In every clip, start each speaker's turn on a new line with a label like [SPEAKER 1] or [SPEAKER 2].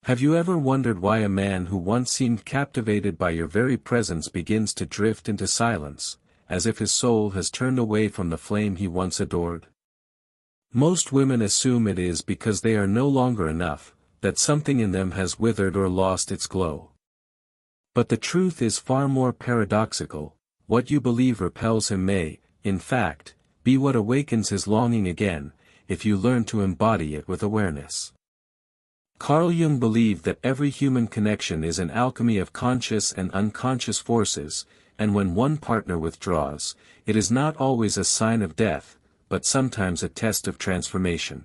[SPEAKER 1] Have you ever wondered why a man who once seemed captivated by your very presence begins to drift into silence, as if his soul has turned away from the flame he once adored? Most women assume it is because they are no longer enough, that something in them has withered or lost its glow. But the truth is far more paradoxical. What you believe repels him may, in fact, be what awakens his longing again, if you learn to embody it with awareness. Carl Jung believed that every human connection is an alchemy of conscious and unconscious forces, and when one partner withdraws, it is not always a sign of death, but sometimes a test of transformation.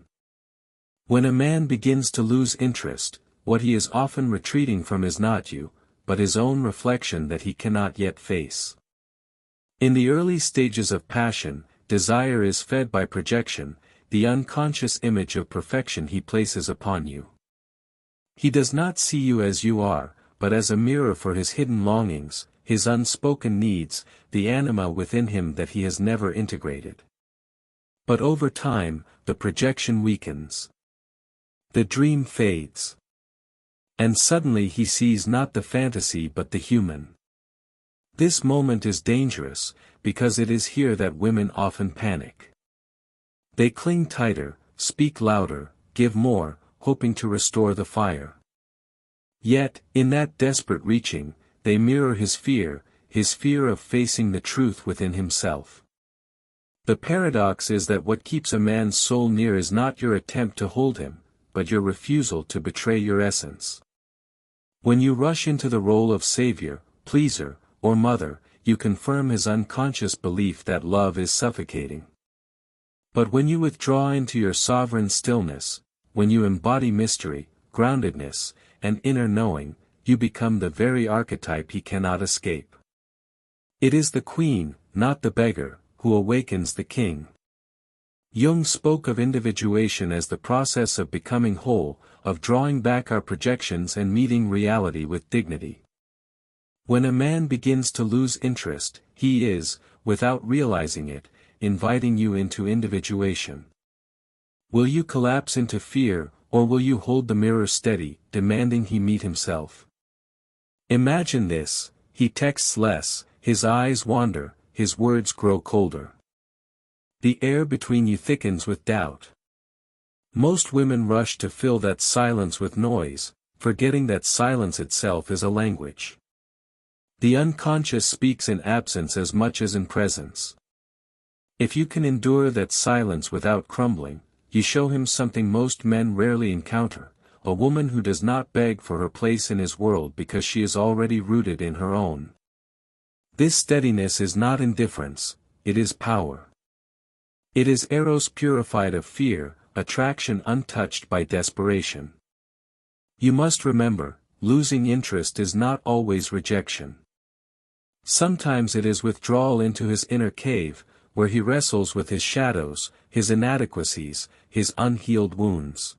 [SPEAKER 1] When a man begins to lose interest, what he is often retreating from is not you, but his own reflection that he cannot yet face. In the early stages of passion, desire is fed by projection, the unconscious image of perfection he places upon you. He does not see you as you are, but as a mirror for his hidden longings, his unspoken needs, the anima within him that he has never integrated. But over time, the projection weakens. The dream fades. And suddenly he sees not the fantasy but the human. This moment is dangerous, because it is here that women often panic. They cling tighter, speak louder, give more, hoping to restore the fire. Yet, in that desperate reaching, they mirror his fear of facing the truth within himself. The paradox is that what keeps a man's soul near is not your attempt to hold him, but your refusal to betray your essence. When you rush into the role of savior, pleaser, or mother, you confirm his unconscious belief that love is suffocating. But when you withdraw into your sovereign stillness, when you embody mystery, groundedness, and inner knowing, you become the very archetype he cannot escape. It is the queen, not the beggar, who awakens the king. Jung spoke of individuation as the process of becoming whole, of drawing back our projections and meeting reality with dignity. When a man begins to lose interest, he is, without realizing it, inviting you into individuation. Will you collapse into fear, or will you hold the mirror steady, demanding he meet himself? Imagine this: he texts less, his eyes wander, his words grow colder. The air between you thickens with doubt. Most women rush to fill that silence with noise, forgetting that silence itself is a language. The unconscious speaks in absence as much as in presence. If you can endure that silence without crumbling, you show him something most men rarely encounter, a woman who does not beg for her place in his world because she is already rooted in her own. This steadiness is not indifference, it is power. It is eros purified of fear, attraction untouched by desperation. You must remember, losing interest is not always rejection. Sometimes it is withdrawal into his inner cave, where he wrestles with his shadows, his inadequacies, his unhealed wounds.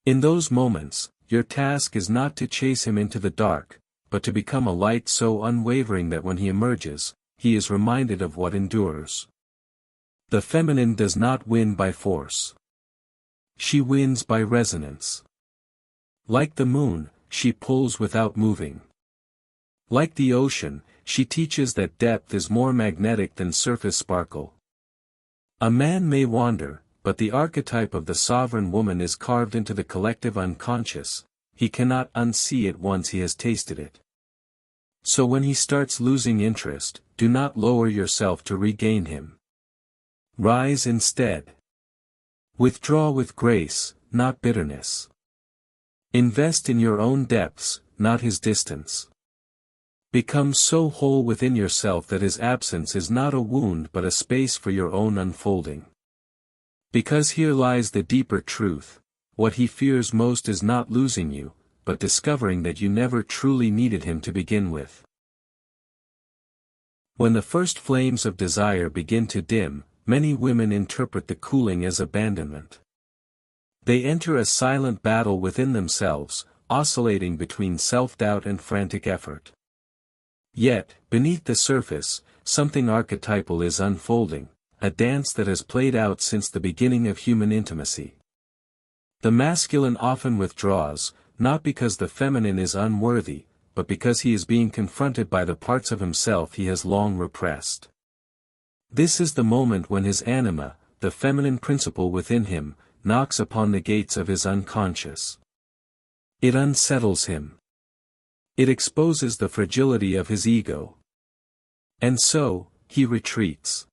[SPEAKER 1] In those moments, your task is not to chase him into the dark, but to become a light so unwavering that when he emerges, he is reminded of what endures. The feminine does not win by force. She wins by resonance. Like the moon, she pulls without moving. Like the ocean, she teaches that depth is more magnetic than surface sparkle. A man may wander, but the archetype of the sovereign woman is carved into the collective unconscious. He cannot unsee it once he has tasted it. So when he starts losing interest, do not lower yourself to regain him. Rise instead. Withdraw with grace, not bitterness. Invest in your own depths, not his distance. Become so whole within yourself that his absence is not a wound but a space for your own unfolding. Because here lies the deeper truth: what he fears most is not losing you, but discovering that you never truly needed him to begin with. When the first flames of desire begin to dim, many women interpret the cooling as abandonment. They enter a silent battle within themselves, oscillating between self-doubt and frantic effort. Yet, beneath the surface, something archetypal is unfolding, a dance that has played out since the beginning of human intimacy. The masculine often withdraws, not because the feminine is unworthy, but because he is being confronted by the parts of himself he has long repressed. This is the moment when his anima, the feminine principle within him, knocks upon the gates of his unconscious. It unsettles him. It exposes the fragility of his ego. And so, he retreats.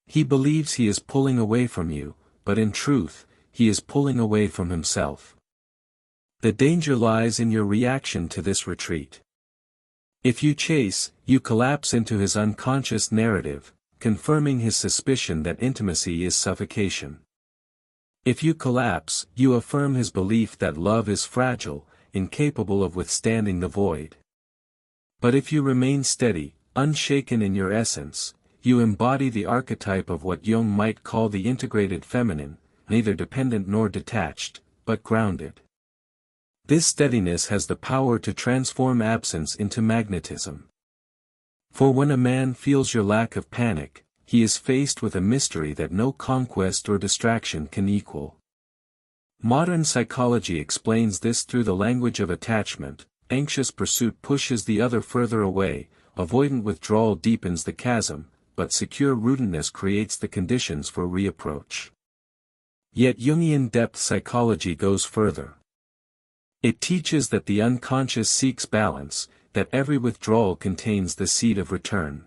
[SPEAKER 1] He believes he is pulling away from you, but in truth, he is pulling away from himself. The danger lies in your reaction to this retreat. If you chase, you collapse into his unconscious narrative, confirming his suspicion that intimacy is suffocation. If you collapse, you affirm his belief that love is fragile, incapable of withstanding the void. But if you remain steady, unshaken in your essence, you embody the archetype of what Jung might call the integrated feminine, neither dependent nor detached, but grounded. This steadiness has the power to transform absence into magnetism. For when a man feels your lack of panic, he is faced with a mystery that no conquest or distraction can equal. Modern psychology explains this through the language of attachment. Anxious pursuit pushes the other further away, avoidant withdrawal deepens the chasm, but secure rootedness creates the conditions for reapproach. Yet Jungian depth psychology goes further. It teaches that the unconscious seeks balance, that every withdrawal contains the seed of return.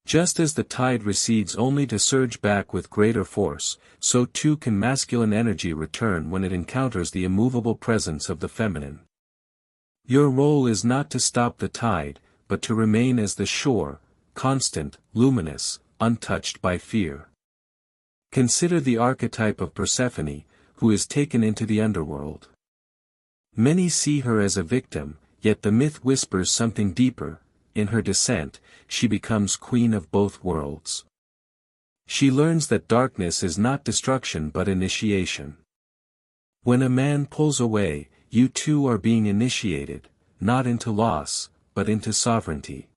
[SPEAKER 1] Just as the tide recedes only to surge back with greater force, so too can masculine energy return when it encounters the immovable presence of the feminine. Your role is not to stop the tide, but to remain as the shore, constant, luminous, untouched by fear. Consider the archetype of Persephone, who is taken into the underworld. Many see her as a victim, yet the myth whispers something deeper. In her descent, she becomes queen of both worlds. She learns that darkness is not destruction but initiation. When a man pulls away, you too are being initiated, not into loss, but into sovereignty.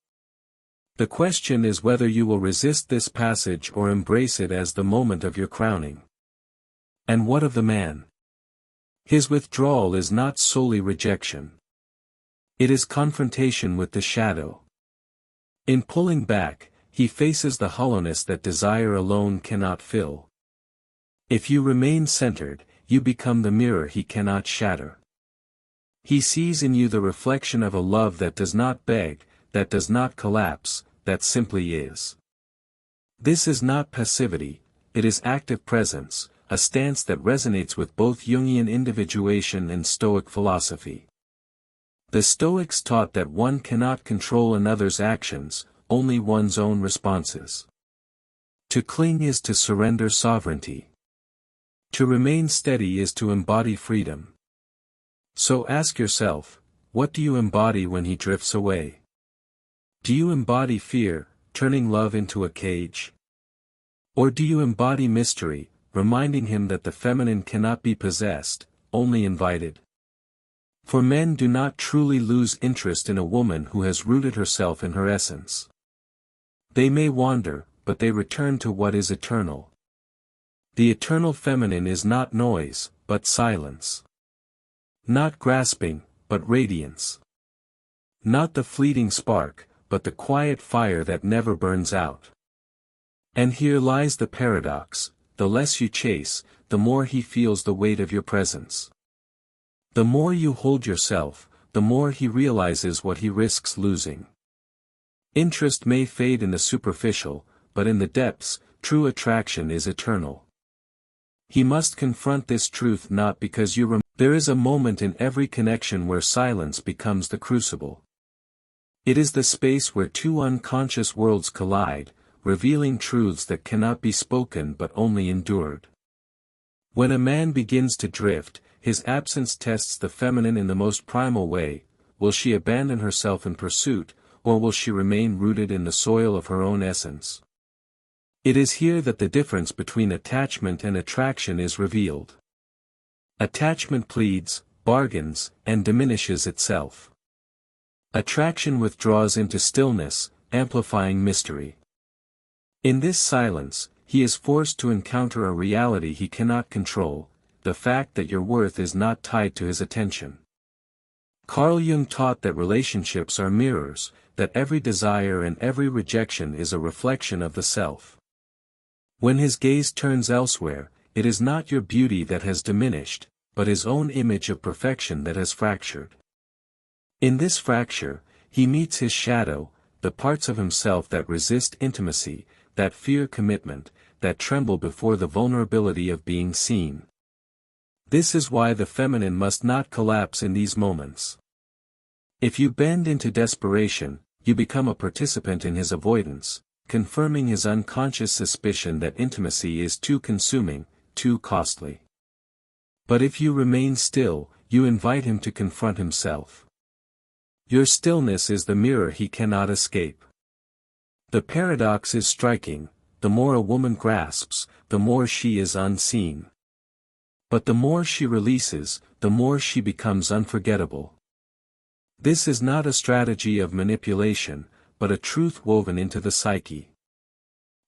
[SPEAKER 1] The question is whether you will resist this passage or embrace it as the moment of your crowning. And what of the man? His withdrawal is not solely rejection. It is confrontation with the shadow. In pulling back, he faces the hollowness that desire alone cannot fill. If you remain centered, you become the mirror he cannot shatter. He sees in you the reflection of a love that does not beg, that does not collapse, that simply is. This is not passivity, it is active presence, a stance that resonates with both Jungian individuation and Stoic philosophy. The Stoics taught that one cannot control another's actions, only one's own responses. To cling is to surrender sovereignty. To remain steady is to embody freedom. So ask yourself, what do you embody when he drifts away? Do you embody fear, turning love into a cage? Or do you embody mystery, reminding him that the feminine cannot be possessed, only invited? For men do not truly lose interest in a woman who has rooted herself in her essence. They may wander, but they return to what is eternal. The eternal feminine is not noise, but silence. Not grasping, but radiance. Not the fleeting spark, but the quiet fire that never burns out. And here lies the paradox: the less you chase, the more he feels the weight of your presence. The more you hold yourself, the more he realizes what he risks losing. Interest may fade in the superficial, but in the depths, true attraction is eternal. He must confront this truth not because there is a moment in every connection where silence becomes the crucible. It is the space where two unconscious worlds collide, revealing truths that cannot be spoken but only endured. When a man begins to drift, his absence tests the feminine in the most primal way. Will she abandon herself in pursuit, or will she remain rooted in the soil of her own essence? It is here that the difference between attachment and attraction is revealed. Attachment pleads, bargains, and diminishes itself. Attraction withdraws into stillness, amplifying mystery. In this silence, he is forced to encounter a reality he cannot control. the fact that your worth is not tied to his attention. Carl Jung taught that relationships are mirrors, that every desire and every rejection is a reflection of the self. When his gaze turns elsewhere, it is not your beauty that has diminished, but his own image of perfection that has fractured. In this fracture, he meets his shadow, the parts of himself that resist intimacy, that fear commitment, that tremble before the vulnerability of being seen. This is why the feminine must not collapse in these moments. If you bend into desperation, you become a participant in his avoidance, confirming his unconscious suspicion that intimacy is too consuming, too costly. But if you remain still, you invite him to confront himself. Your stillness is the mirror he cannot escape. The paradox is striking: the more a woman grasps, the more she is unseen. But the more she releases, the more she becomes unforgettable. This is not a strategy of manipulation, but a truth woven into the psyche.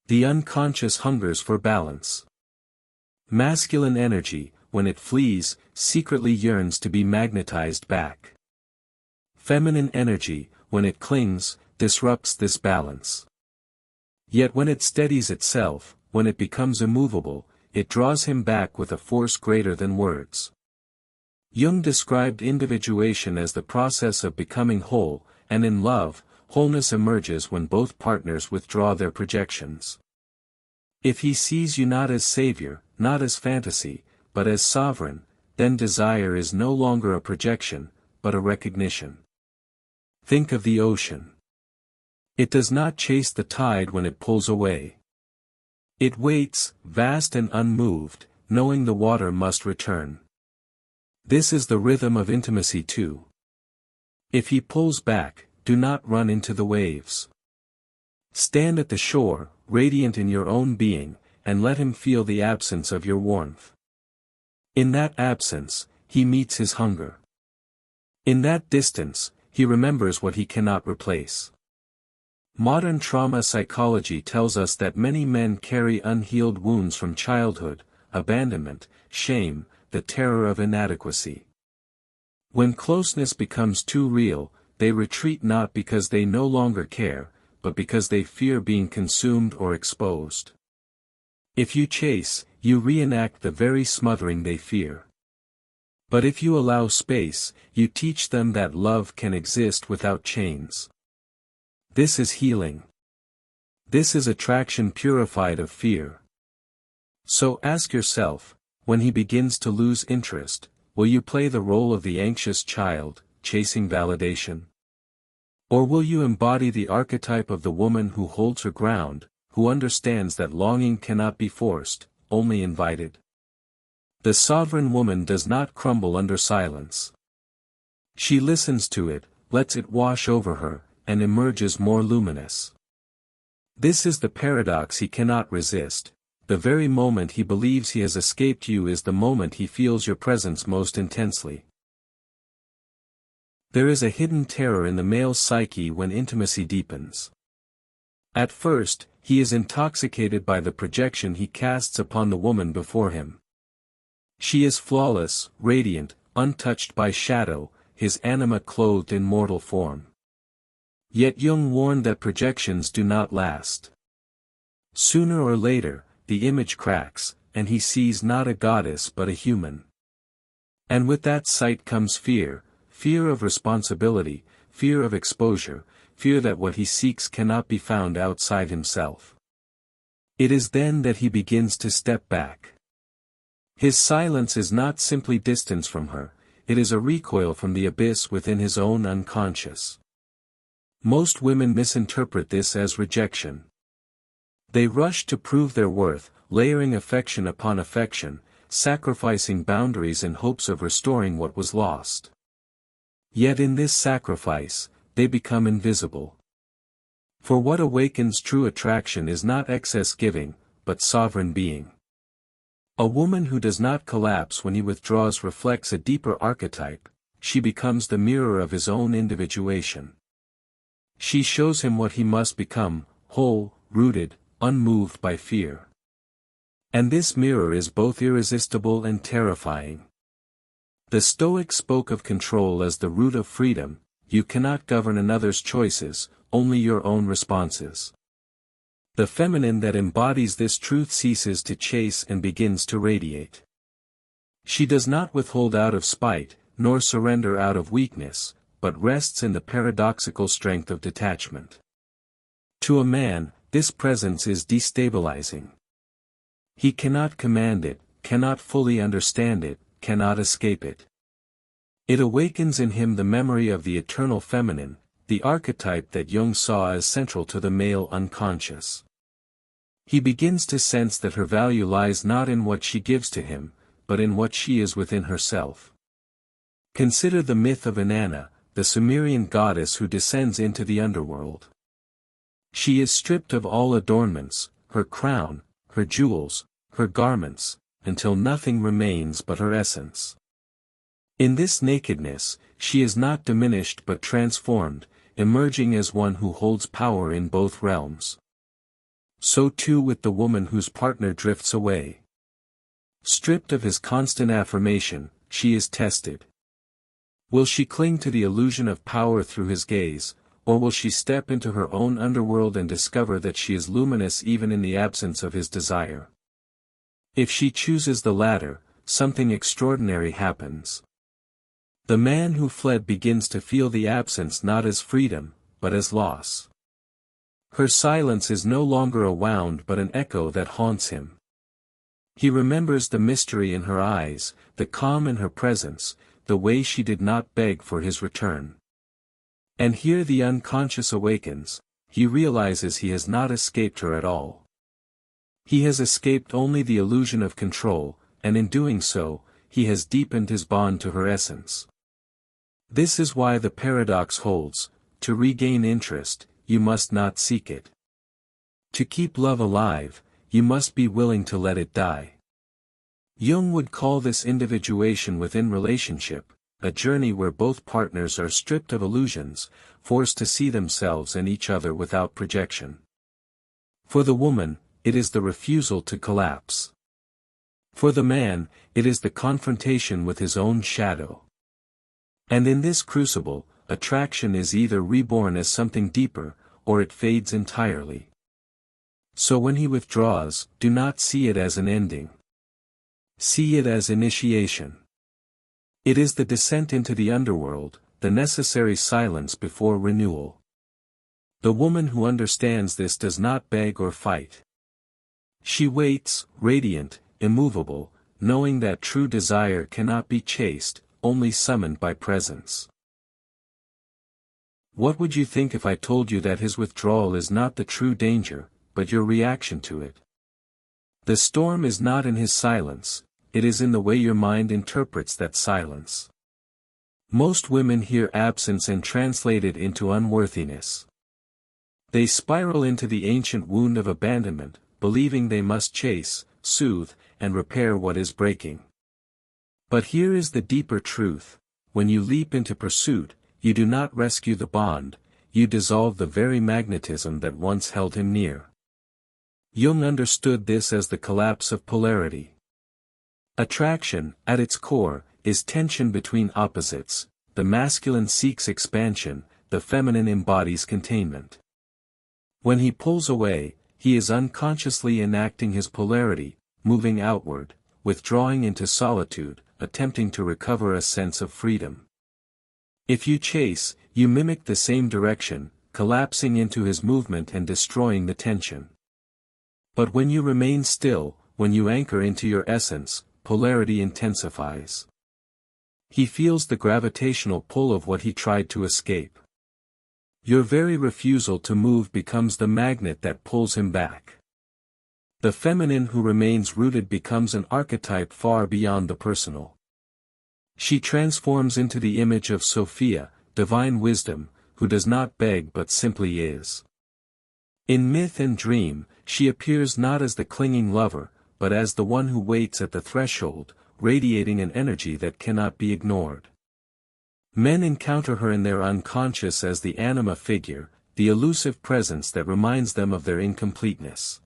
[SPEAKER 1] The unconscious hungers for balance. Masculine energy, when it flees, secretly yearns to be magnetized back. Feminine energy, when it clings, disrupts this balance. Yet when it steadies itself, when it becomes immovable, it draws him back with a force greater than words. Jung described individuation as the process of becoming whole, and in love, wholeness emerges when both partners withdraw their projections. If he sees you not as savior, not as fantasy, but as sovereign, then desire is no longer a projection, but a recognition. Think of the ocean. It does not chase the tide when it pulls away. It waits, vast and unmoved, knowing the water must return. This is the rhythm of intimacy too. If he pulls back, do not run into the waves. Stand at the shore, radiant in your own being, and let him feel the absence of your warmth. In that absence, he meets his hunger. In that distance, he remembers what he cannot replace. Modern trauma psychology tells us that many men carry unhealed wounds from childhood, abandonment, shame, the terror of inadequacy. When closeness becomes too real, they retreat not because they no longer care, but because they fear being consumed or exposed. If you chase, you reenact the very smothering they fear. But if you allow space, you teach them that love can exist without chains. This is healing. This is attraction purified of fear. So ask yourself, when he begins to lose interest, will you play the role of the anxious child, chasing validation? Or will you embody the archetype of the woman who holds her ground, who understands that longing cannot be forced, only invited? The sovereign woman does not crumble under silence. She listens to it, lets it wash over her, and emerges more luminous. This is the paradox he cannot resist. The very moment he believes he has escaped you is the moment he feels your presence most intensely. There is a hidden terror in the male's psyche when intimacy deepens. At first, he is intoxicated by the projection he casts upon the woman before him. She is flawless, radiant, untouched by shadow, his anima clothed in mortal form. Yet Jung warned that projections do not last. Sooner or later, the image cracks, and he sees not a goddess but a human. And with that sight comes fear, fear of responsibility, fear of exposure, fear that what he seeks cannot be found outside himself. It is then that he begins to step back. His silence is not simply distance from her, it is a recoil from the abyss within his own unconscious. Most women misinterpret this as rejection. They rush to prove their worth, layering affection upon affection, sacrificing boundaries in hopes of restoring what was lost. Yet in this sacrifice, they become invisible. For what awakens true attraction is not excess giving, but sovereign being. A woman who does not collapse when he withdraws reflects a deeper archetype, she becomes the mirror of his own individuation. She shows him what he must become, whole, rooted, unmoved by fear. And this mirror is both irresistible and terrifying. The Stoics spoke of control as the root of freedom. You cannot govern another's choices, only your own responses. The feminine that embodies this truth ceases to chase and begins to radiate. She does not withhold out of spite, nor surrender out of weakness, but rests in the paradoxical strength of detachment. To a man, this presence is destabilizing. He cannot command it, cannot fully understand it, cannot escape it. It awakens in him the memory of the eternal feminine, the archetype that Jung saw as central to the male unconscious. He begins to sense that her value lies not in what she gives to him, but in what she is within herself. Consider the myth of Inanna, the Sumerian goddess who descends into the underworld. She is stripped of all adornments, her crown, her jewels, her garments, until nothing remains but her essence. In this nakedness, she is not diminished but transformed, emerging as one who holds power in both realms. So too with the woman whose partner drifts away. Stripped of his constant affirmation, she is tested. Will she cling to the illusion of power through his gaze, or will she step into her own underworld and discover that she is luminous even in the absence of his desire? If she chooses the latter, something extraordinary happens. The man who fled begins to feel the absence not as freedom, but as loss. Her silence is no longer a wound but an echo that haunts him. He remembers the mystery in her eyes, the calm in her presence, the way she did not beg for his return. And here the unconscious awakens. He realizes he has not escaped her at all. He has escaped only the illusion of control, and in doing so, he has deepened his bond to her essence. This is why the paradox holds: to regain interest, you must not seek it. To keep love alive, you must be willing to let it die. Jung would call this individuation within relationship, a journey where both partners are stripped of illusions, forced to see themselves and each other without projection. For the woman, it is the refusal to collapse. For the man, it is the confrontation with his own shadow. And in this crucible, attraction is either reborn as something deeper, or it fades entirely. So when he withdraws, do not see it as an ending. See it as initiation. It is the descent into the underworld, the necessary silence before renewal. The woman who understands this does not beg or fight. She waits, radiant, immovable, knowing that true desire cannot be chased, only summoned by presence. What would you think if I told you that his withdrawal is not the true danger, but your reaction to it? The storm is not in his silence, it is in the way your mind interprets that silence. Most women hear absence and translate it into unworthiness. They spiral into the ancient wound of abandonment, believing they must chase, soothe, and repair what is breaking. But here is the deeper truth: when you leap into pursuit, you do not rescue the bond, you dissolve the very magnetism that once held him near. Jung understood this as the collapse of polarity. Attraction, at its core, is tension between opposites. The masculine seeks expansion, the feminine embodies containment. When he pulls away, he is unconsciously enacting his polarity, moving outward, withdrawing into solitude, attempting to recover a sense of freedom. If you chase, you mimic the same direction, collapsing into his movement and destroying the tension. But when you remain still, when you anchor into your essence, polarity intensifies. He feels the gravitational pull of what he tried to escape. Your very refusal to move becomes the magnet that pulls him back. The feminine who remains rooted becomes an archetype far beyond the personal. She transforms into the image of Sophia, divine wisdom, who does not beg but simply is. In myth and dream, she appears not as the clinging lover, but as the one who waits at the threshold, radiating an energy that cannot be ignored. Men encounter her in their unconscious as the anima figure, the elusive presence that reminds them of their incompleteness.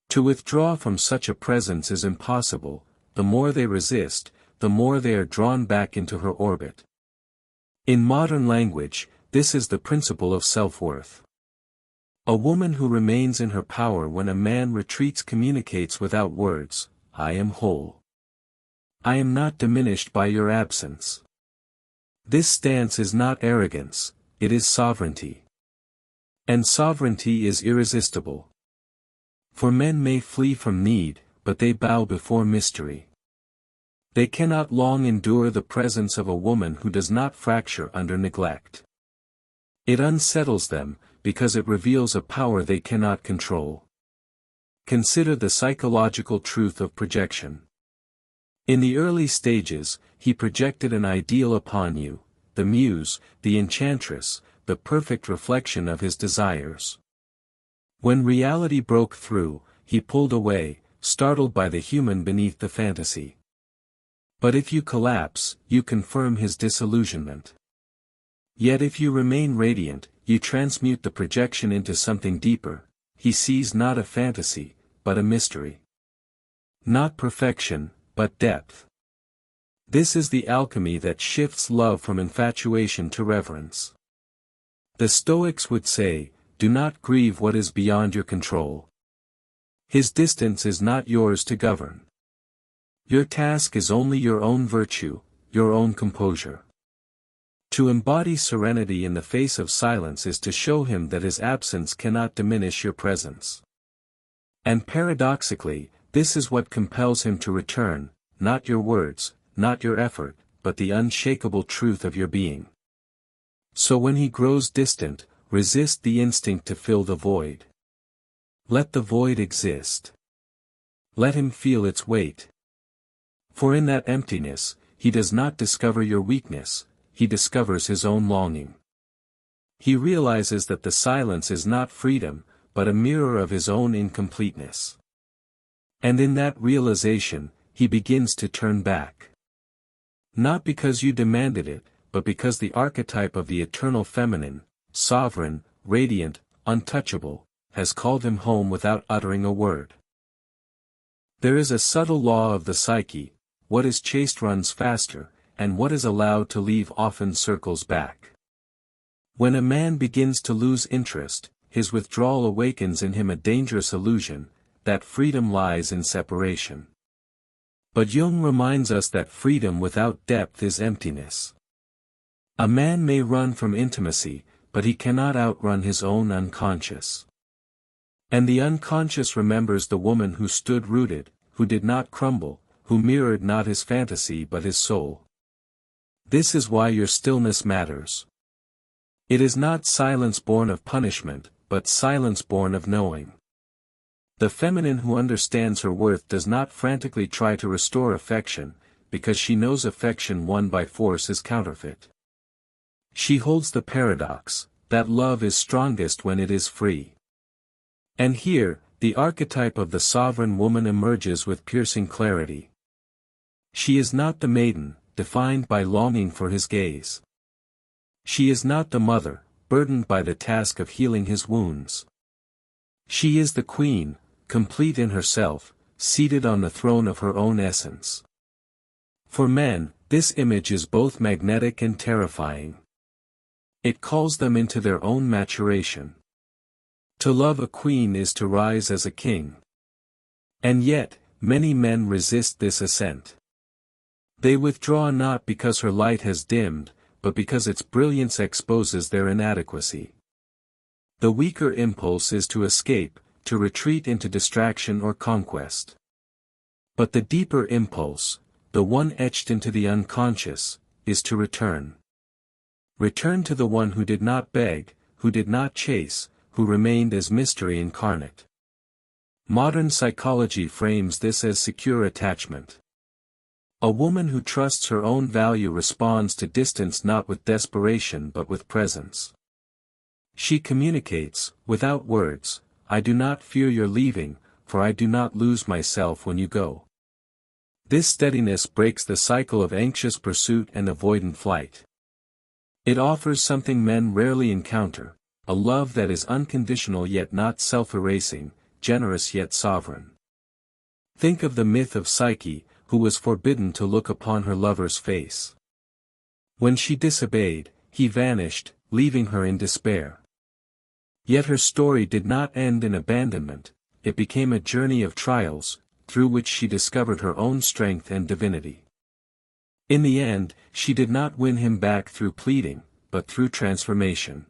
[SPEAKER 1] To withdraw from such a presence is impossible. The more they resist, the more they are drawn back into her orbit. In modern language, this is the principle of self-worth. A woman who remains in her power when a man retreats communicates without words, I am whole. I am not diminished by your absence. This stance is not arrogance, it is sovereignty. And sovereignty is irresistible. For men may flee from need, but they bow before mystery. They cannot long endure the presence of a woman who does not fracture under neglect. It unsettles them, because it reveals a power they cannot control. Consider the psychological truth of projection. In the early stages, he projected an ideal upon you, the muse, the enchantress, the perfect reflection of his desires. When reality broke through, he pulled away, startled by the human beneath the fantasy. But if you collapse, you confirm his disillusionment. Yet if you remain radiant, you transmute the projection into something deeper. He sees not a fantasy, but a mystery. Not perfection, but depth. This is the alchemy that shifts love from infatuation to reverence. The Stoics would say, do not grieve what is beyond your control. His distance is not yours to govern. Your task is only your own virtue, your own composure. To embody serenity in the face of silence is to show him that his absence cannot diminish your presence. And paradoxically, this is what compels him to return, not your words, not your effort, but the unshakable truth of your being. So when he grows distant, resist the instinct to fill the void. Let the void exist. Let him feel its weight. For in that emptiness, he does not discover your weakness, he discovers his own longing. He realizes that the silence is not freedom, but a mirror of his own incompleteness. And in that realization, he begins to turn back. Not because you demanded it, but because the archetype of the eternal feminine, sovereign, radiant, untouchable, has called him home without uttering a word. There is a subtle law of the psyche, what is chased runs faster, and what is allowed to leave often circles back. When a man begins to lose interest, his withdrawal awakens in him a dangerous illusion, that freedom lies in separation. But Jung reminds us that freedom without depth is emptiness. A man may run from intimacy, but he cannot outrun his own unconscious. And the unconscious remembers the woman who stood rooted, who did not crumble, who mirrored not his fantasy but his soul. This is why your stillness matters. It is not silence born of punishment, but silence born of knowing. The feminine who understands her worth does not frantically try to restore affection, because she knows affection won by force is counterfeit. She holds the paradox, that love is strongest when it is free. And here, the archetype of the sovereign woman emerges with piercing clarity. She is not the maiden, defined by longing for his gaze. She is not the mother, burdened by the task of healing his wounds. She is the queen, complete in herself, seated on the throne of her own essence. For men, this image is both magnetic and terrifying. It calls them into their own maturation. To love a queen is to rise as a king. And yet, many men resist this ascent. They withdraw not because her light has dimmed, but because its brilliance exposes their inadequacy. The weaker impulse is to escape, to retreat into distraction or conquest. But the deeper impulse, the one etched into the unconscious, is to return. Return to the one who did not beg, who did not chase, who remained as mystery incarnate. Modern psychology frames this as secure attachment. A woman who trusts her own value responds to distance not with desperation but with presence. She communicates, without words, I do not fear your leaving, for I do not lose myself when you go. This steadiness breaks the cycle of anxious pursuit and avoidant flight. It offers something men rarely encounter, a love that is unconditional yet not self-erasing, generous yet sovereign. Think of the myth of Psyche, who was forbidden to look upon her lover's face. When she disobeyed, he vanished, leaving her in despair. Yet her story did not end in abandonment, it became a journey of trials, through which she discovered her own strength and divinity. In the end, she did not win him back through pleading, but through transformation.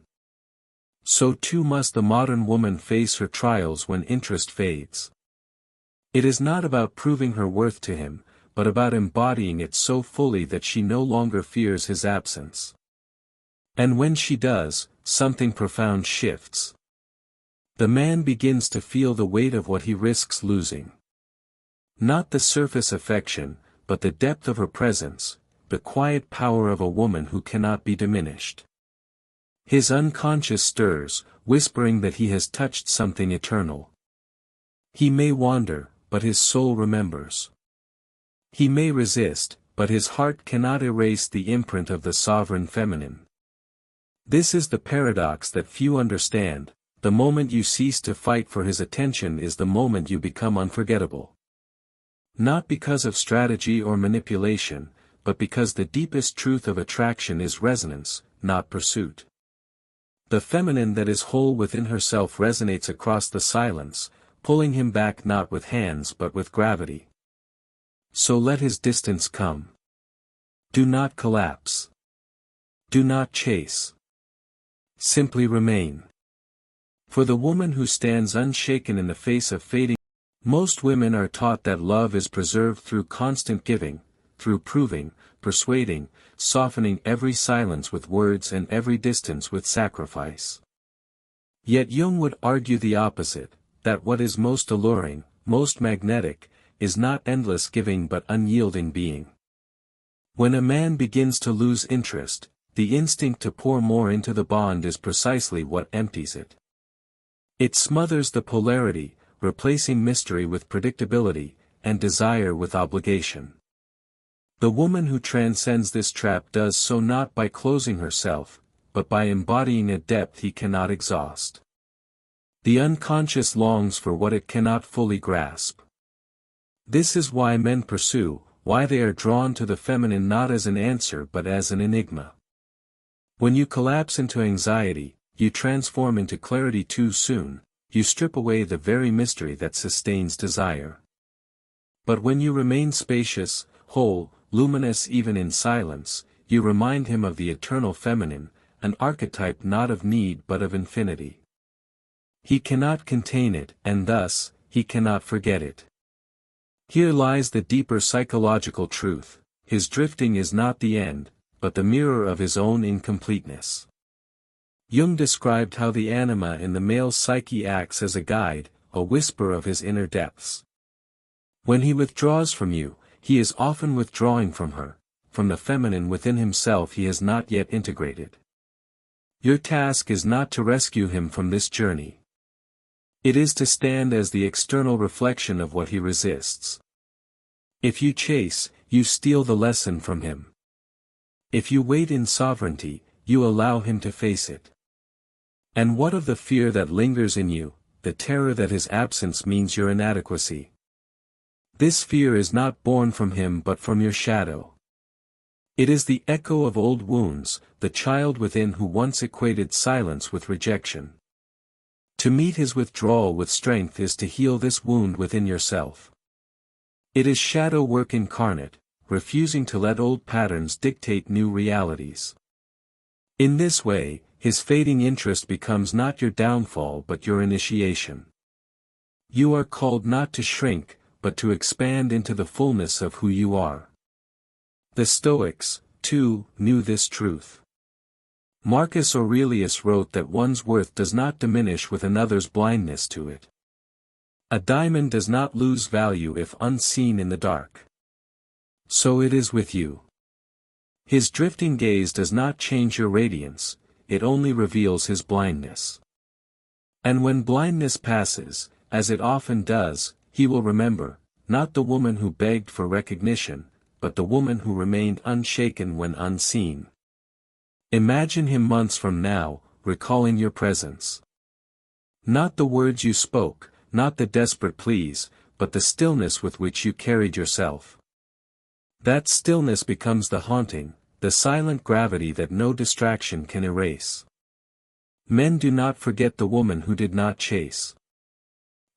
[SPEAKER 1] So too must the modern woman face her trials when interest fades. It is not about proving her worth to him, but about embodying it so fully that she no longer fears his absence. And when she does, something profound shifts. The man begins to feel the weight of what he risks losing. Not the surface affection, but the depth of her presence, the quiet power of a woman who cannot be diminished. His unconscious stirs, whispering that he has touched something eternal. He may wander, but his soul remembers. He may resist, but his heart cannot erase the imprint of the sovereign feminine. This is the paradox that few understand: the moment you cease to fight for his attention is the moment you become unforgettable. Not because of strategy or manipulation, but because the deepest truth of attraction is resonance, not pursuit. The feminine that is whole within herself resonates across the silence, pulling him back not with hands but with gravity. So let his distance come. Do not collapse. Do not chase. Simply remain. For the woman who stands unshaken in the face of fading, most women are taught that love is preserved through constant giving, through proving, persuading, softening every silence with words and every distance with sacrifice. Yet Jung would argue the opposite, that what is most alluring, most magnetic, is not endless giving but unyielding being. When a man begins to lose interest, the instinct to pour more into the bond is precisely what empties it. It smothers the polarity, replacing mystery with predictability, and desire with obligation. The woman who transcends this trap does so not by closing herself, but by embodying a depth he cannot exhaust. The unconscious longs for what it cannot fully grasp. This is why men pursue, why they are drawn to the feminine not as an answer but as an enigma. When you collapse into anxiety, you transform into clarity too soon, you strip away the very mystery that sustains desire. But when you remain spacious, whole, luminous even in silence, you remind him of the eternal feminine, an archetype not of need but of infinity. He cannot contain it, and thus, he cannot forget it. Here lies the deeper psychological truth: his drifting is not the end, but the mirror of his own incompleteness. Jung described how the anima in the male psyche acts as a guide, a whisper of his inner depths. When he withdraws from you, he is often withdrawing from her, from the feminine within himself he has not yet integrated. Your task is not to rescue him from this journey. It is to stand as the external reflection of what he resists. If you chase, you steal the lesson from him. If you wait in sovereignty, you allow him to face it. And what of the fear that lingers in you, the terror that his absence means your inadequacy? This fear is not born from him but from your shadow. It is the echo of old wounds, the child within who once equated silence with rejection. To meet his withdrawal with strength is to heal this wound within yourself. It is shadow work incarnate, refusing to let old patterns dictate new realities. In this way, his fading interest becomes not your downfall but your initiation. You are called not to shrink, but to expand into the fullness of who you are. The Stoics, too, knew this truth. Marcus Aurelius wrote that one's worth does not diminish with another's blindness to it. A diamond does not lose value if unseen in the dark. So it is with you. His drifting gaze does not change your radiance, it only reveals his blindness. And when blindness passes, as it often does, he will remember, not the woman who begged for recognition, but the woman who remained unshaken when unseen. Imagine him months from now, recalling your presence. Not the words you spoke, not the desperate pleas, but the stillness with which you carried yourself. That stillness becomes the haunting, the silent gravity that no distraction can erase. Men do not forget the woman who did not chase.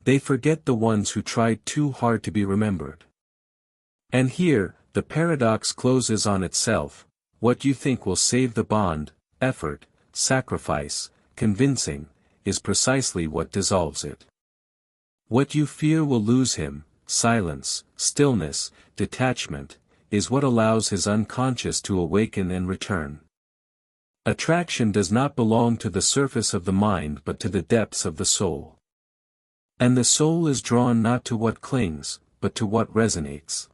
[SPEAKER 1] They forget the ones who tried too hard to be remembered. And here, the paradox closes on itself: what you think will save the bond, effort, sacrifice, convincing, is precisely what dissolves it. What you fear will lose him, silence, stillness, detachment, is what allows his unconscious to awaken and return. Attraction does not belong to the surface of the mind but to the depths of the soul. And the soul is drawn not to what clings, but to what resonates.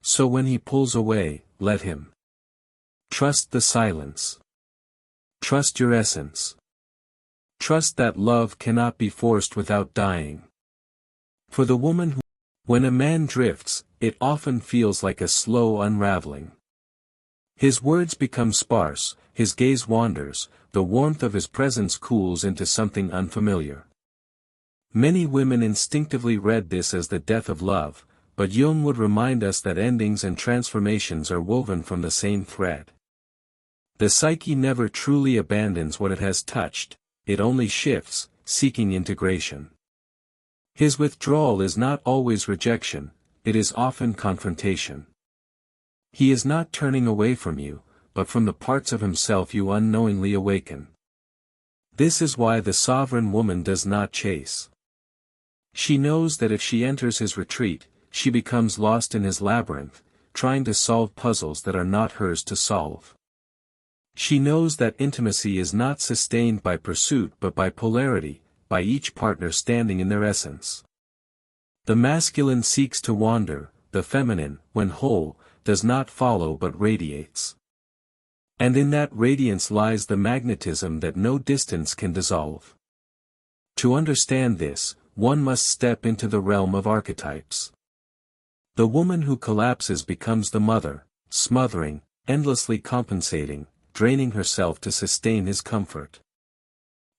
[SPEAKER 1] So when he pulls away, let him. Trust the silence. Trust your essence. Trust that love cannot be forced without dying. For the woman who, when a man drifts, it often feels like a slow unraveling. His words become sparse, his gaze wanders, the warmth of his presence cools into something unfamiliar. Many women instinctively read this as the death of love, but Jung would remind us that endings and transformations are woven from the same thread. The psyche never truly abandons what it has touched, it only shifts, seeking integration. His withdrawal is not always rejection, it is often confrontation. He is not turning away from you, but from the parts of himself you unknowingly awaken. This is why the sovereign woman does not chase. She knows that if she enters his retreat, she becomes lost in his labyrinth, trying to solve puzzles that are not hers to solve. She knows that intimacy is not sustained by pursuit but by polarity, by each partner standing in their essence. The masculine seeks to wander, the feminine, when whole, does not follow but radiates. And in that radiance lies the magnetism that no distance can dissolve. To understand this, one must step into the realm of archetypes. The woman who collapses becomes the mother, smothering, endlessly compensating, draining herself to sustain his comfort.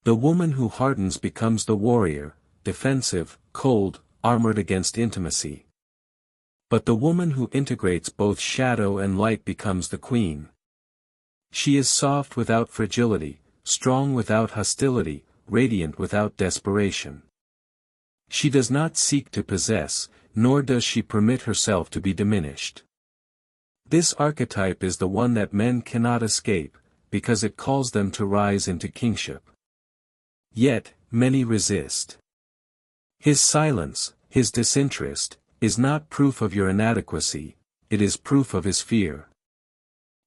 [SPEAKER 1] The woman who hardens becomes the warrior, defensive, cold, armored against intimacy. But the woman who integrates both shadow and light becomes the queen. She is soft without fragility, strong without hostility, radiant without desperation. She does not seek to possess, nor does she permit herself to be diminished. This archetype is the one that men cannot escape, because it calls them to rise into kingship. Yet, many resist. His silence, his disinterest, is not proof of your inadequacy, it is proof of his fear.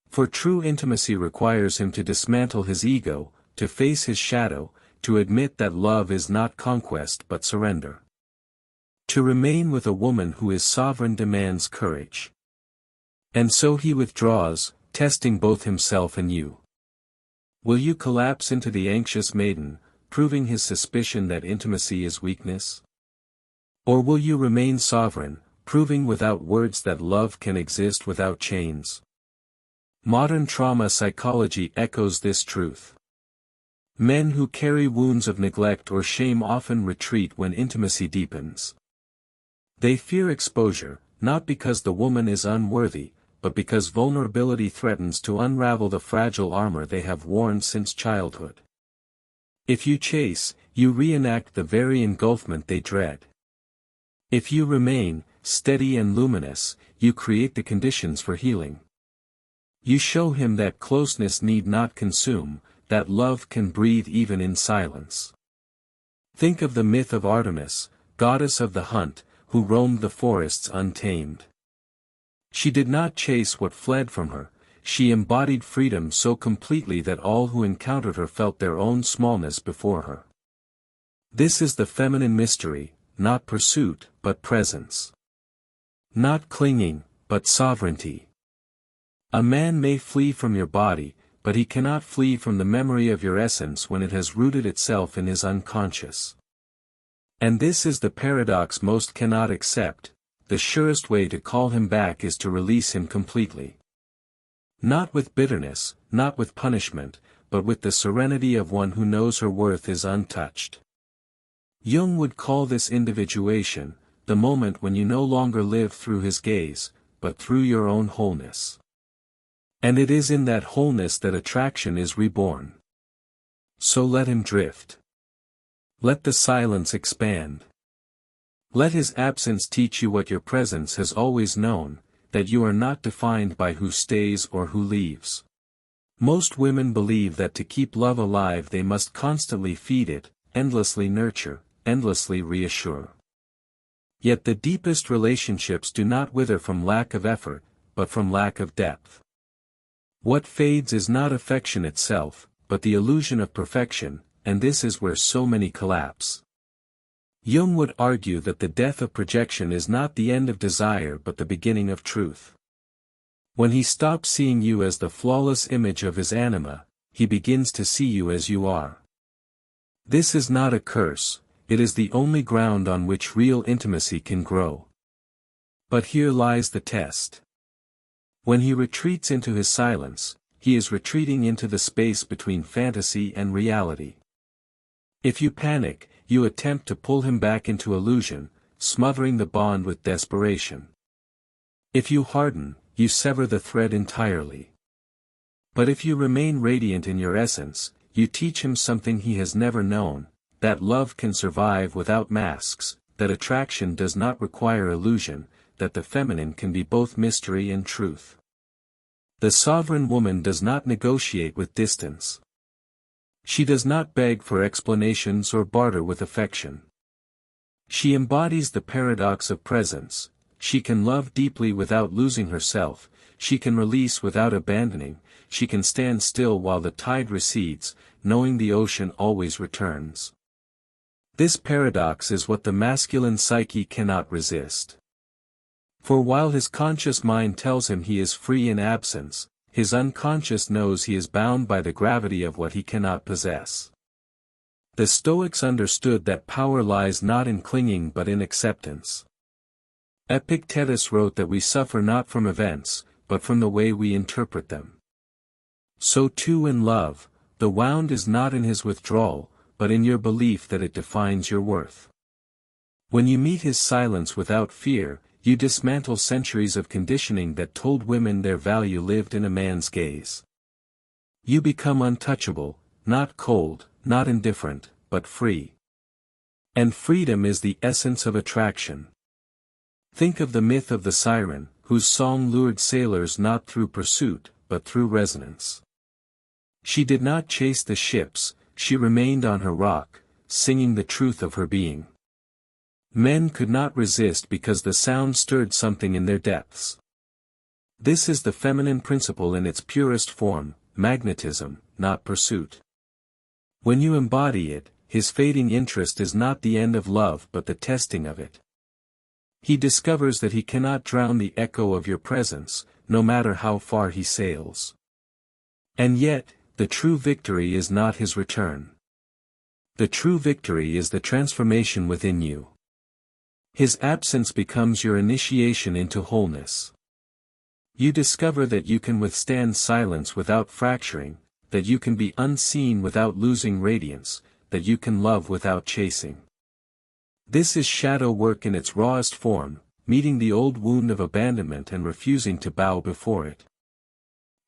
[SPEAKER 1] For true intimacy requires him to dismantle his ego, to face his shadow, to admit that love is not conquest but surrender. To remain with a woman who is sovereign demands courage. And so he withdraws, testing both himself and you. Will you collapse into the anxious maiden, proving his suspicion that intimacy is weakness? Or will you remain sovereign, proving without words that love can exist without chains? Modern trauma psychology echoes this truth. Men who carry wounds of neglect or shame often retreat when intimacy deepens. They fear exposure, not because the woman is unworthy, but because vulnerability threatens to unravel the fragile armor they have worn since childhood. If you chase, you reenact the very engulfment they dread. If you remain, steady and luminous, you create the conditions for healing. You show him that closeness need not consume, that love can breathe even in silence. Think of the myth of Artemis, goddess of the hunt, who roamed the forests untamed. She did not chase what fled from her, she embodied freedom so completely that all who encountered her felt their own smallness before her. This is the feminine mystery, not pursuit, but presence. Not clinging, but sovereignty. A man may flee from your body, but he cannot flee from the memory of your essence when it has rooted itself in his unconscious. And this is the paradox most cannot accept: the surest way to call him back is to release him completely. Not with bitterness, not with punishment, but with the serenity of one who knows her worth is untouched. Jung would call this individuation, the moment when you no longer live through his gaze, but through your own wholeness. And it is in that wholeness that attraction is reborn. So let him drift. Let the silence expand. Let his absence teach you what your presence has always known, that you are not defined by who stays or who leaves. Most women believe that to keep love alive they must constantly feed it, endlessly nurture, endlessly reassure. Yet the deepest relationships do not wither from lack of effort, but from lack of depth. What fades is not affection itself, but the illusion of perfection, and this is where so many collapse. Jung would argue that the death of projection is not the end of desire but the beginning of truth. When he stops seeing you as the flawless image of his anima, he begins to see you as you are. This is not a curse, it is the only ground on which real intimacy can grow. But here lies the test. When he retreats into his silence, he is retreating into the space between fantasy and reality. If you panic, you attempt to pull him back into illusion, smothering the bond with desperation. If you harden, you sever the thread entirely. But if you remain radiant in your essence, you teach him something he has never known, that love can survive without masks, that attraction does not require illusion, that the feminine can be both mystery and truth. The sovereign woman does not negotiate with distance. She does not beg for explanations or barter with affection. She embodies the paradox of presence. She can love deeply without losing herself, she can release without abandoning, she can stand still while the tide recedes, knowing the ocean always returns. This paradox is what the masculine psyche cannot resist. For while his conscious mind tells him he is free in absence, his unconscious knows he is bound by the gravity of what he cannot possess. The Stoics understood that power lies not in clinging but in acceptance. Epictetus wrote that we suffer not from events, but from the way we interpret them. So too in love, the wound is not in his withdrawal, but in your belief that it defines your worth. When you meet his silence without fear, you dismantle centuries of conditioning that told women their value lived in a man's gaze. You become untouchable, not cold, not indifferent, but free. And freedom is the essence of attraction. Think of the myth of the siren, whose song lured sailors not through pursuit, but through resonance. She did not chase the ships, she remained on her rock, singing the truth of her being. Men could not resist because the sound stirred something in their depths. This is the feminine principle in its purest form, magnetism, not pursuit. When you embody it, his fading interest is not the end of love but the testing of it. He discovers that he cannot drown the echo of your presence, no matter how far he sails. And yet, the true victory is not his return. The true victory is the transformation within you. His absence becomes your initiation into wholeness. You discover that you can withstand silence without fracturing, that you can be unseen without losing radiance, that you can love without chasing. This is shadow work in its rawest form, meeting the old wound of abandonment and refusing to bow before it.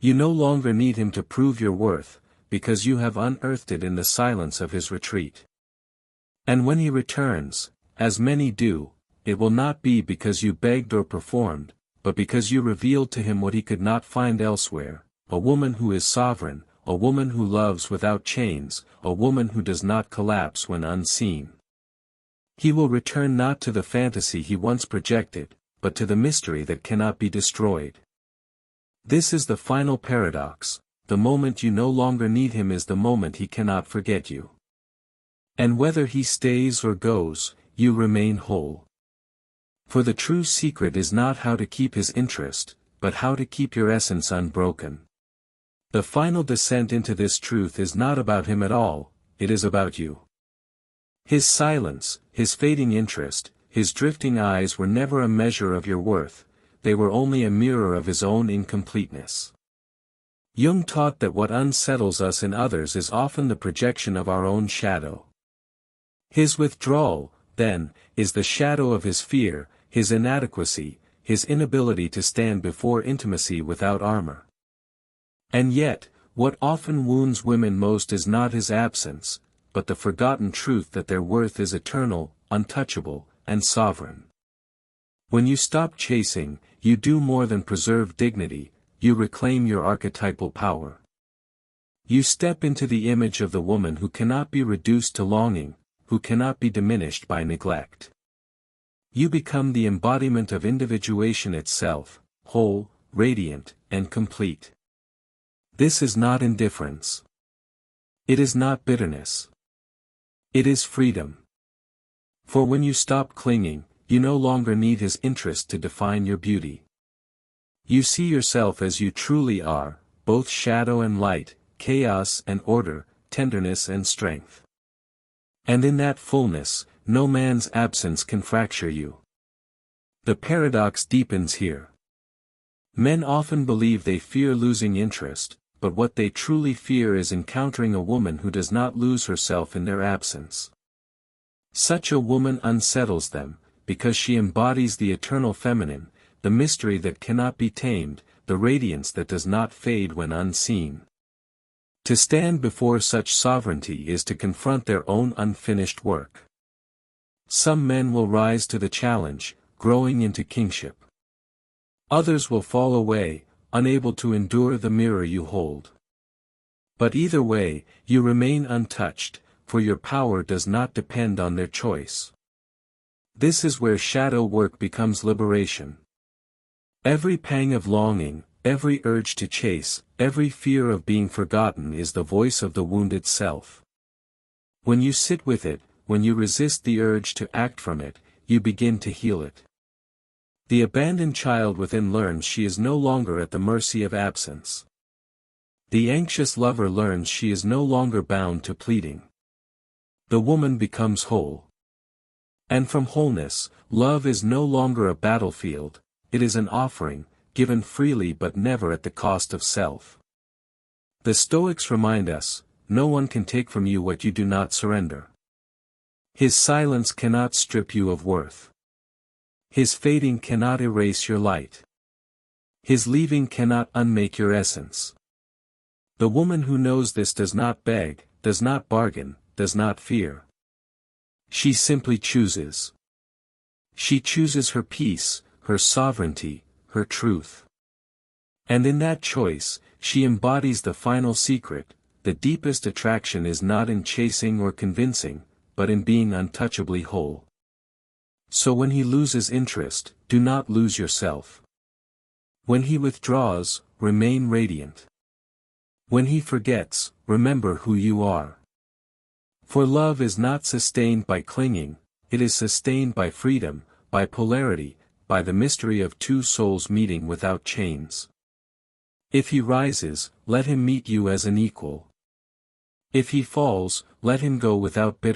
[SPEAKER 1] You no longer need him to prove your worth, because you have unearthed it in the silence of his retreat. And when he returns, as many do, it will not be because you begged or performed, but because you revealed to him what he could not find elsewhere, a woman who is sovereign, a woman who loves without chains, a woman who does not collapse when unseen. He will return not to the fantasy he once projected, but to the mystery that cannot be destroyed. This is the final paradox, the moment you no longer need him is the moment he cannot forget you. And whether he stays or goes, you remain whole. For the true secret is not how to keep his interest, but how to keep your essence unbroken. The final descent into this truth is not about him at all, it is about you. His silence, his fading interest, his drifting eyes were never a measure of your worth, they were only a mirror of his own incompleteness. Jung taught that what unsettles us in others is often the projection of our own shadow. His withdrawal, then, is the shadow of his fear, his inadequacy, his inability to stand before intimacy without armor. And yet, what often wounds women most is not his absence, but the forgotten truth that their worth is eternal, untouchable, and sovereign. When you stop chasing, you do more than preserve dignity, you reclaim your archetypal power. You step into the image of the woman who cannot be reduced to longing, who cannot be diminished by neglect. You become the embodiment of individuation itself, whole, radiant, and complete. This is not indifference. It is not bitterness. It is freedom. For when you stop clinging, you no longer need his interest to define your beauty. You see yourself as you truly are, both shadow and light, chaos and order, tenderness and strength. And in that fullness, no man's absence can fracture you. The paradox deepens here. Men often believe they fear losing interest, but what they truly fear is encountering a woman who does not lose herself in their absence. Such a woman unsettles them, because she embodies the eternal feminine, the mystery that cannot be tamed, the radiance that does not fade when unseen. To stand before such sovereignty is to confront their own unfinished work. Some men will rise to the challenge, growing into kingship. Others will fall away, unable to endure the mirror you hold. But either way, you remain untouched, for your power does not depend on their choice. This is where shadow work becomes liberation. Every pang of longing, every urge to chase, every fear of being forgotten is the voice of the wounded self. When you sit with it, when you resist the urge to act from it, you begin to heal it. The abandoned child within learns she is no longer at the mercy of absence. The anxious lover learns she is no longer bound to pleading. The woman becomes whole. And from wholeness, love is no longer a battlefield, it is an offering, given freely but never at the cost of self. The Stoics remind us, no one can take from you what you do not surrender. His silence cannot strip you of worth. His fading cannot erase your light. His leaving cannot unmake your essence. The woman who knows this does not beg, does not bargain, does not fear. She simply chooses. She chooses her peace, her sovereignty, her truth. And in that choice, she embodies the final secret: the deepest attraction is not in chasing or convincing, but in being untouchably whole. So when he loses interest, do not lose yourself. When he withdraws, remain radiant. When he forgets, remember who you are. For love is not sustained by clinging, it is sustained by freedom, by polarity, by the mystery of two souls meeting without chains. If he rises, let him meet you as an equal. If he falls, let him go without bitterness.